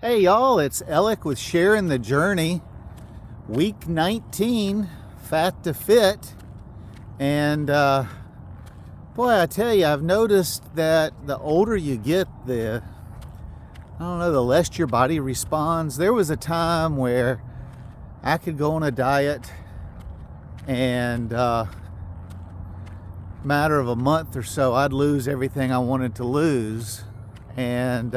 Hey y'all, it's Alec with Sharing the Journey, week 19, Fat to Fit. And boy, I tell you, I've noticed that the older you get, the less your body responds. There was a time where I could go on a diet and matter of a month or so, I'd lose everything I wanted to lose. And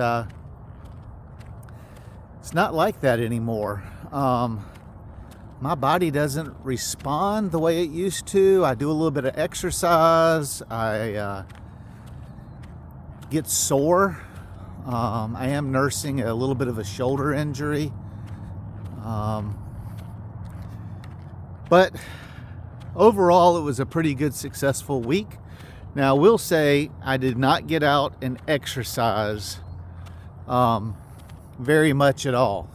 it's not like that anymore. My body doesn't respond the way it used to. I do a little bit of exercise. I get sore. I am nursing a little bit of a shoulder injury. But overall, it was a pretty good, successful week. Now, I will say I did not get out and exercise very much at all.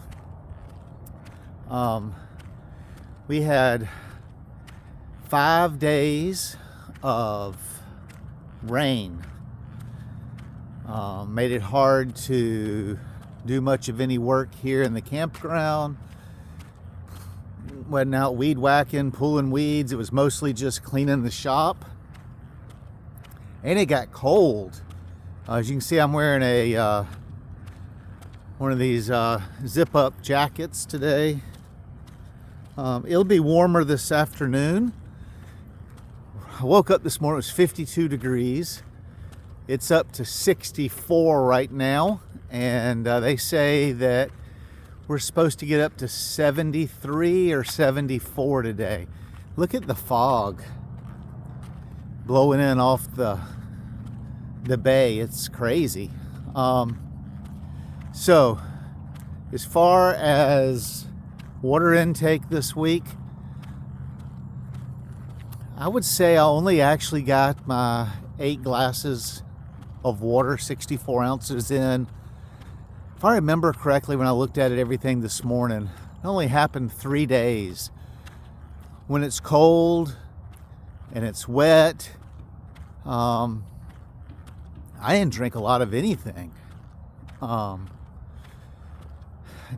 We had 5 days of rain. Made it hard to do much of any work here in the campground. Went out weed whacking, pulling weeds. It was mostly just cleaning the shop. And it got cold. As you can see, I'm wearing a one of these zip-up jackets today. It'll be warmer this afternoon. I woke up this morning, it was 52 degrees. It's up to 64 right now, and they say that we're supposed to get up to 73 or 74 today. Look at the fog blowing in off the bay. It's crazy. So, as far as water intake this week, I would say I only actually got my 8 glasses of water, 64 ounces in. If I remember correctly, when I looked at everything this morning, it only happened 3 days. When it's cold and it's wet, I didn't drink a lot of anything.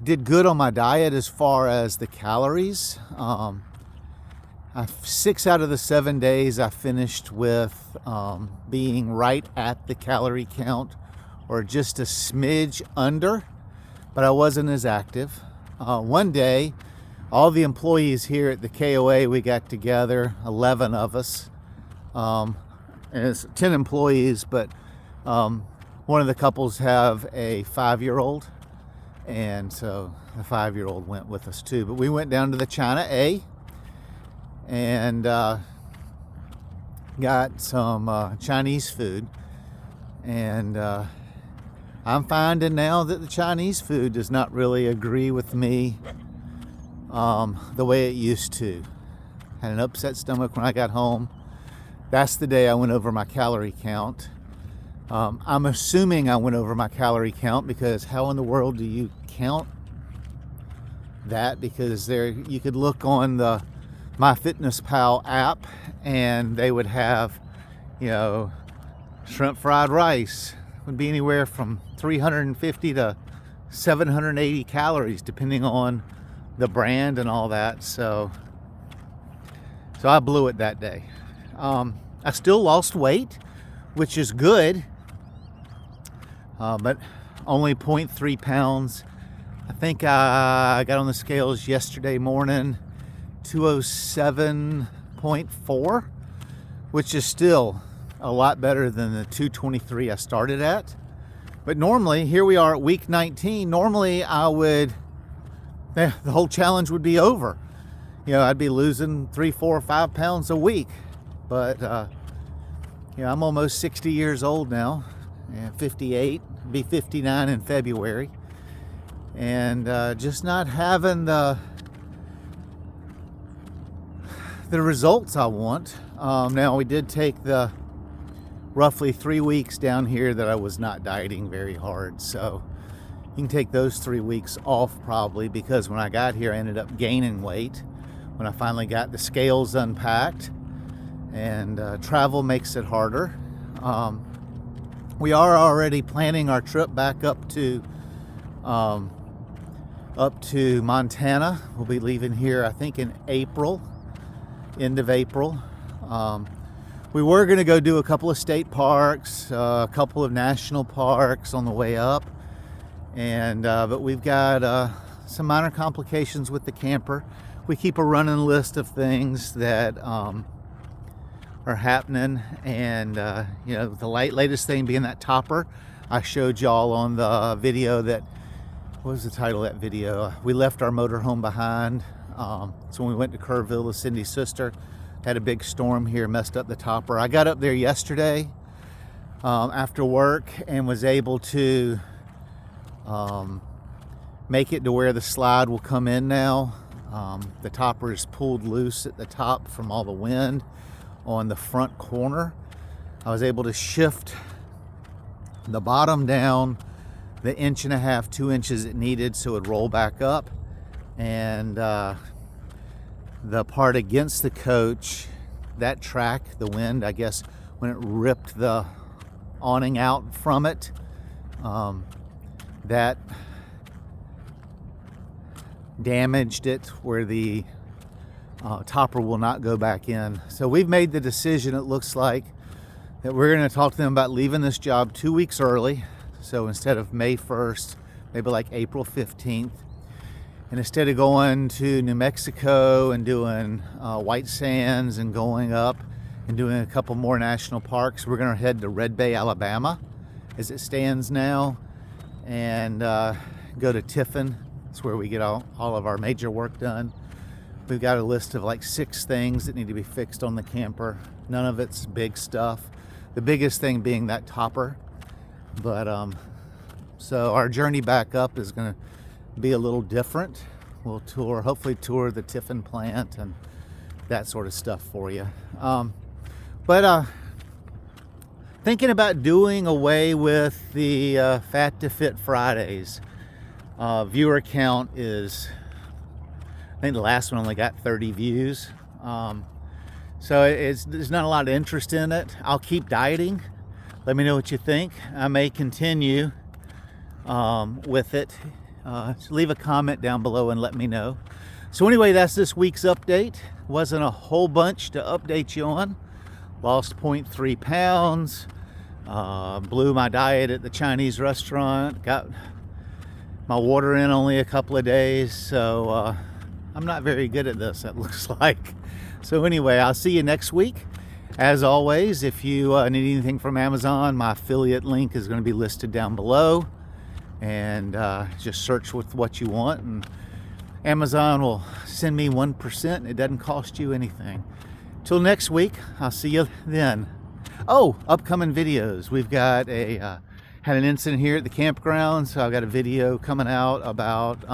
Did good on my diet as far as the calories. 6 out of the 7 days I finished with being right at the calorie count or just a smidge under, but I wasn't as active. One day, all the employees here at the KOA, we got together, 11 of us. And it's 10 employees, but one of the couples have a 5-year-old. And so the 5-year-old went with us too. But we went down to the China A and got some Chinese food. And I'm finding now that the Chinese food does not really agree with me the way it used to. Had an upset stomach when I got home. That's the day I went over my calorie count. I'm assuming I went over my calorie count because how in the world do you count that? Because you could look on the MyFitnessPal app and they would have, shrimp fried rice would be anywhere from 350 to 780 calories depending on the brand and all that. So I blew it that day. I still lost weight, which is good. But only 0.3 pounds. I think I got on the scales yesterday morning, 207.4, which is still a lot better than the 223 I started at. But normally, here we are at week 19, normally the whole challenge would be over. I'd be losing 3, 4, 5 pounds a week. But, I'm almost 60 years old now. 58, be 59 in February, and just not having the results I want. Now we did take the roughly 3 weeks down here that I was not dieting very hard, so you can take those 3 weeks off probably, because when I got here I ended up gaining weight when I finally got the scales unpacked, and travel makes it harder. We are already planning our trip back up to up to Montana. We'll be leaving here, I think, in April, end of April. We were going to go do a couple of state parks, a couple of national parks on the way up, and but we've got some minor complications with the camper. We keep a running list of things that are happening, and you know, the latest thing being that topper I showed y'all on the video. That, what was the title of that video? We left our motorhome behind. So when we went to Kerrville with Cindy's sister, had a big storm here, messed up the topper. I got up there yesterday after work and was able to make it to where the slide will come in now. The topper is pulled loose at the top from all the wind on the front corner. I was able to shift the bottom down the 1.5 to 2 inches it needed so it would roll back up, and the part against the coach, that track, the wind, I guess, when it ripped the awning out from it, that damaged it where the topper will not go back in. So we've made the decision, it looks like, that we're going to talk to them about leaving this job 2 weeks early. So instead of May 1st, maybe like April 15th. And instead of going to New Mexico and doing White Sands and going up and doing a couple more national parks, we're going to head to Red Bay, Alabama, as it stands now, and go to Tiffin. That's where we get all of our major work done. We've got a list of like 6 things that need to be fixed on the camper. None of it's big stuff. The biggest thing being that topper. But so our journey back up is going to be a little different. We'll hopefully tour the Tiffin plant and that sort of stuff for you. But thinking about doing away with the Fat to Fit Fridays. Viewer count is, I think the last one only got 30 views. So there's not a lot of interest in it. I'll keep dieting. Let me know what you think. I may continue with it. Leave a comment down below and let me know. So anyway, that's this week's update. Wasn't a whole bunch to update you on. Lost 0.3 pounds. Blew my diet at the Chinese restaurant. Got my water in only a couple of days. So I'm not very good at this, it looks like. So anyway, I'll see you next week. As always, if you need anything from Amazon, my affiliate link is going to be listed down below. And just search with what you want, and Amazon will send me 1%. It doesn't cost you anything. Till next week, I'll see you then. Oh, upcoming videos. We've got had an incident here at the campground, so I've got a video coming out about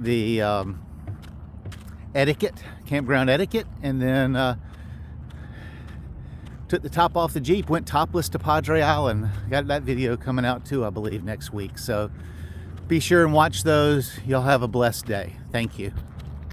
the etiquette, campground etiquette, and then took the top off the Jeep, went topless to Padre Island. Got that video coming out too, I believe, next week. So be sure and watch those. You'll have a blessed day. Thank you.